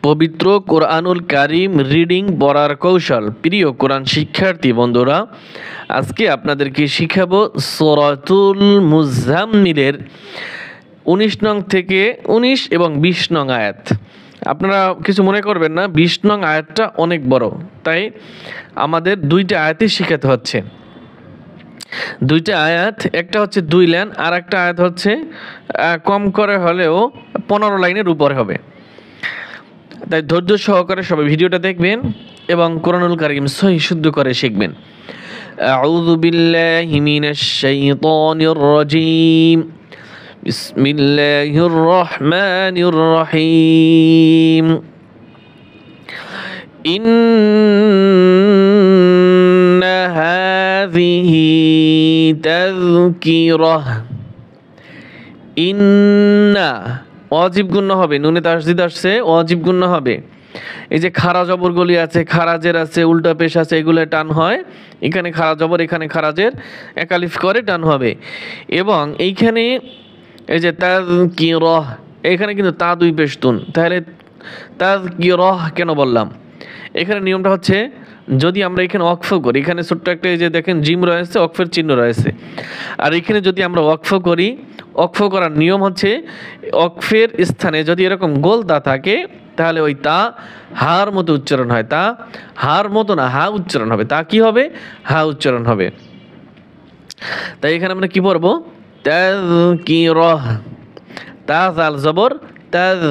পবিত্র কোরআনুল কারীম রিডিং পড়ার কৌশল। প্রিয় কোরআন শিক্ষার্থী বন্ধুরা, আজকে আপনাদেরকে শিখাবো সূরাতুল মুজাম্মিলের 19 নং থেকে 19 এবং 20 নং আয়াত। আপনারা কিছু মনে করবেন না, 20 নং আয়াতটা অনেক বড়, তাই আমাদের দুইটা আয়াতই শিখাতে হচ্ছে। দুইটা আয়াত, একটা হচ্ছে 2 লাইন আর একটা আয়াত হচ্ছে কম করে হলেও 15 লাইনের উপরে হবে। তাই ধৈর্য সহকারে সবাই ভিডিওটা দেখবেন এবং কোরআনুল কারীম সহি শুদ্ধ করে শিখবেন। আউযু বিল্লাহি মিনাশ শাইতানির রাজীম। বিসমিল্লাহির রহমানির রহিম। ইন্না হাযিহি তাযকিরাহ। ইন্না ওয়াজিব গুণ হবে, নুনে তাসদিদ আসছে, ওয়াজিব গুণ হবে। এই যে খারা জবরগুলি আছে, খারাজের আছে, উল্টা পেশ আছে, এগুলো টান হয়। এখানে খারা জবর, এখানে খারাজের, একালিফ করে টান হবে। এবং এইখানে এই যে তাযকিরাহ, এখানে কিন্তু তা 2 পেশ তুন। তাহলে তাযকিরাহ কেন বললাম? এখানে নিয়মটা হচ্ছে, যদি আমরা এখানে ওয়াকফ করি, এখানে ছোট্ট একটা এই যে দেখেন জিম রয়েছে, ওয়াকফের চিহ্ন রয়েছে। আর এখানে যদি আমরা ওয়াকফ করি, ওয়াকফ করার নিয়ম হচ্ছে ওয়াকফের স্থানে যদি এরকম গোল তা থাকে, তাহলে ওই তা হার মতো উচ্চারণ হয়। তা হার মতো না, হা উচ্চারণ হবে। তা কি হবে? হা উচ্চারণ হবে। তাই এখানে আমরা কি পড়বো? তাযকিরাহ। তা জাল জবর, তাজ,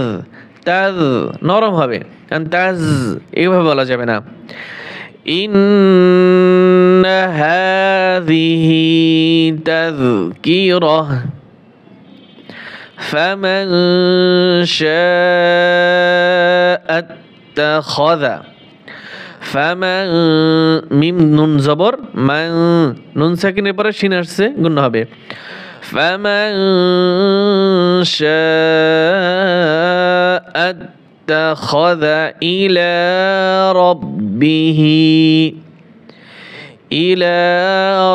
তাজ নরম হবে, কারণ তাজ এইভাবে বলা যাবে না। ইন্না হাযিহি তাযকিরাহ ফামান শাআ আত্তাখাযা। ফামান, মিম নুন জবর, মান, নুন সাকিনের পরে শিন আসছে, গুণ হবে। ফামান শাআ আত্তাখাযা ইলা রাব্বিহি। ইলা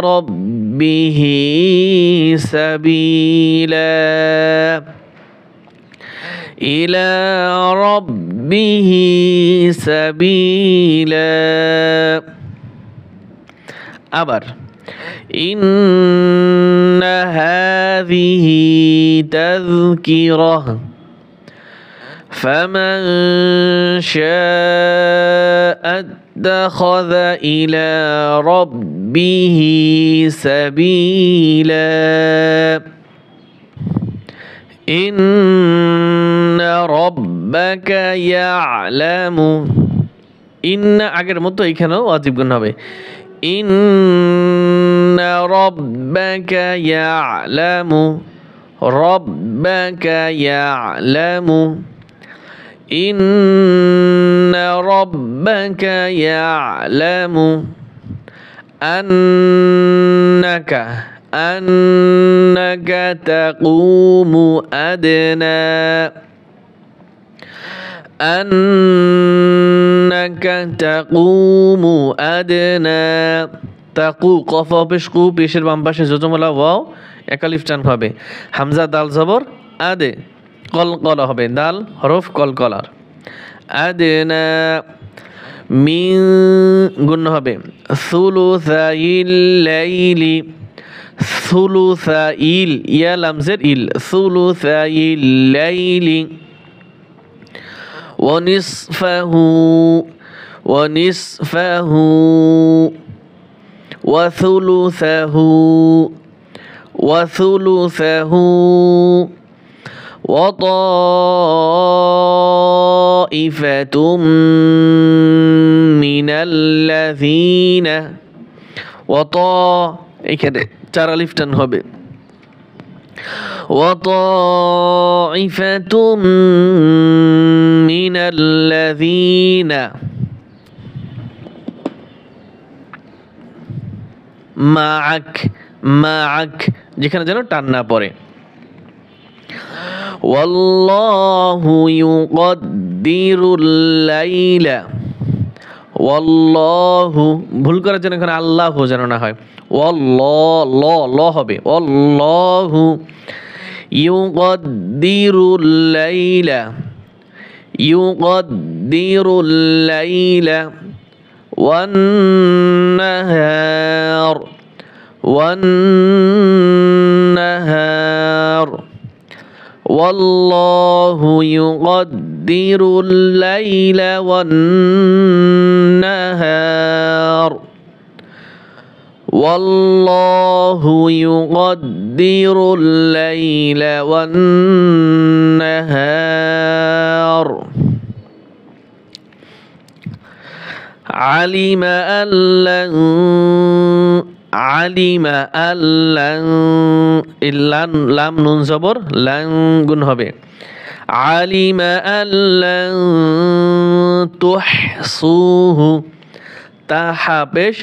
রাব্বিহি সাবিলা। ইলা রাব্বিহি সাবিলা। আবার ইন্না হাযিহি তাযকিরাহ ফামান শাআ আত্তাখাযা ইলা রাব্বিহি সাবিলা। ইন্না রাব্বাকা ইয়ালামু। ইন্না আগের মতো এখানেও ওয়াজিব গুণ হবে। ইন্না রাব্বাকা ইয়ালামু। রাব্বাকা ইয়ালামু। ইন্না রাব্বাকা ইয়ালামু আন্নাকা। أنك تقوم أدنى. أنك تقوم أدنى। তাকু কফ পেশ কু, পেশের বাম পাশে জজমলা ওয়াও, একালিফ টান হবে। হামজা দাল জবর, আদে কলকলা হবে, দাল হরফ কলকলার। আদনা। মিন গুণ হবে। সুলুসাইল লাইলি। সুলুসাইল, ইয়া লামজের ইল, সুলুসাইল লাইলি। ওয়ানিসফাহু। ওয়ানিসফাহু ওয়াসুলুসাহু। ওয়াসুলুসাহু ওয়াতাইফাতুম মিনাল্লাযীনা। ওয়াতা, এখানে 4 আলিফ টান হবে। ওয়াতাইফাতুম মিনাল্লাযীনা। মাআক। মাআক, যেখানে যেন টান না পড়ে। ওয়াল্লাহু ইউকদ্দিরুল লাইলা। ওয়াল্লাহু, ভুল করার জন্য এখানে আল্লাহু যেন না হয়, ওয়াল্লাহ, ল হবে। ওয়াল্লাহু ইউকদ্দিরুল লাইলা। يقدر الليل والنهار والله يقدر الليل والنهار والله يقدر الليل والنهار علم أن لن লাম নুন জবর লাং গুণ হবে علم أن لن تحصوه তাহা পেশ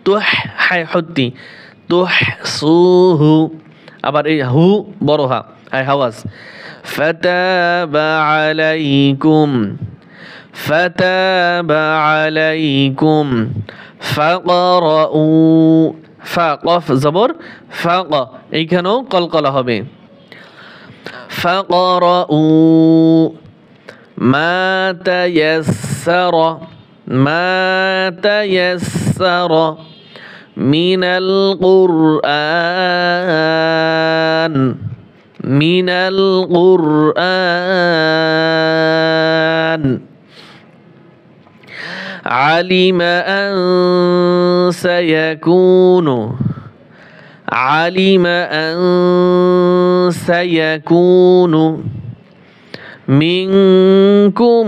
তুহ হাই হদ্দি তুহসুহু আবার এই হু বড় হা হাই হাওয়াজ ফাতাবা আলাইকুম ফাকরাউ ফা কফ জবর ফাক এইখানেও কলকলা হবে ফাকরাউ মা তায়াসসার من القرآن علم أن سيكون منكم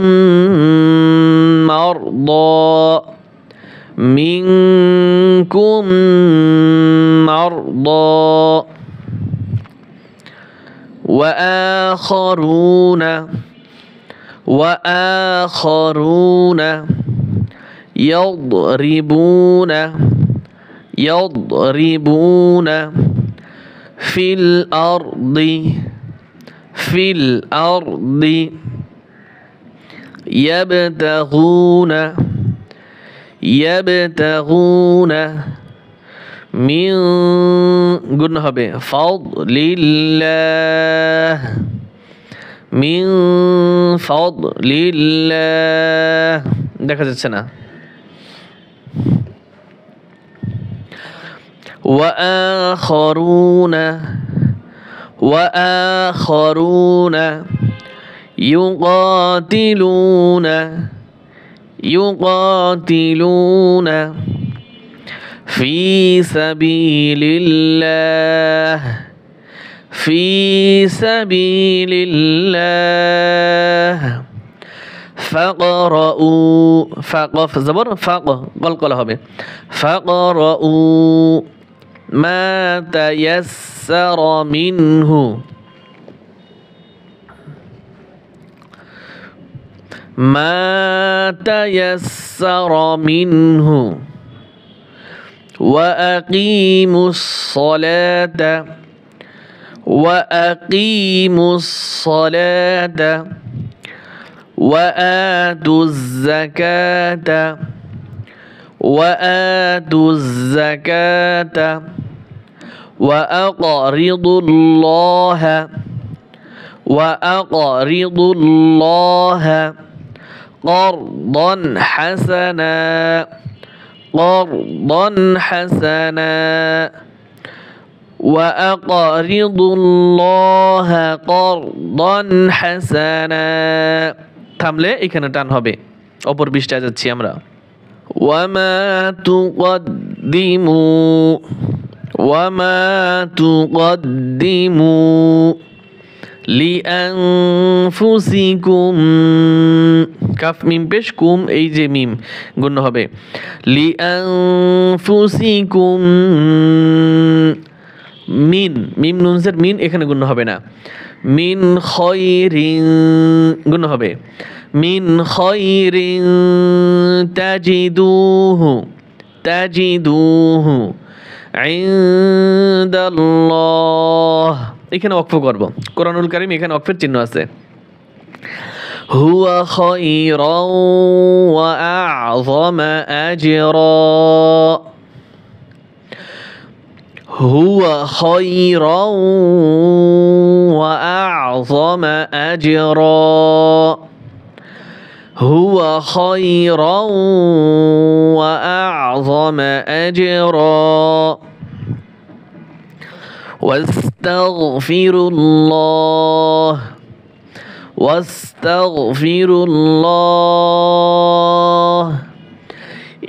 مرضى وآخرون يضربون في الأرض يبتغون من গুণ হবে ফাদলিল্লাহ মিন ফাদলিল্লাহ দেখা যাচ্ছে না وآخرون يقاتلون في سبيل الله فقرؤوا فقف زبر فق قلقل হবে فقرؤوا ما تيسر منه وأقيموا الصلاة وآتوا الزكاة وأقرضوا الله قرضا حسنا وأقرضوا الله قرضا حسنا থামলে এখানে টান হবে অপর পৃষ্ঠায় যাচ্ছি আমরা وما تقدموا لأنفسكم কাফ মিম পেশ কুম এই যে মিম গুণ হবে লিআনফুসিকুম মিম নুনজের মিন এখানে গুণ হবে না মিন খায়রিন গুণ হবে মিন খায়রিন তাজিদুহু ইনদাল্লাহ এখানে ওয়াকফ করব কোরআনুল কারীম এখানে ওয়াকফের চিহ্ন আছে হুয়া খায়রান ওয়া আ'যামা আজরা হুয়া খায়রান ওয়া আ'যামা আজরা هو خيرا وأعظم أجرا واستغفر الله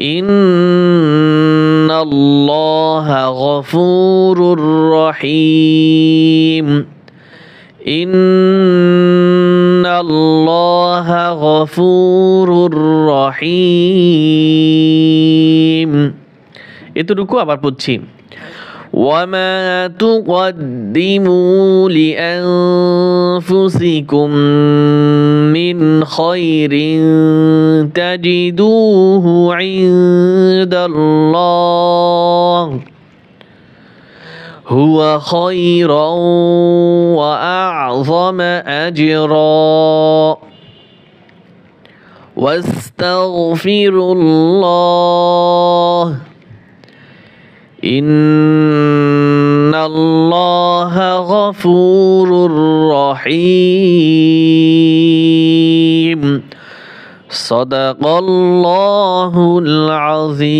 إن الله غفور رحيم إن الله غفور رحيم এতটুকু আবার পড়ছি وما تقدموا لأنفسكم من خير تجدوه عند الله هو خيرا وأعظم أجرا واستغفر الله إن الله غفور رحيم صدق الله العظيم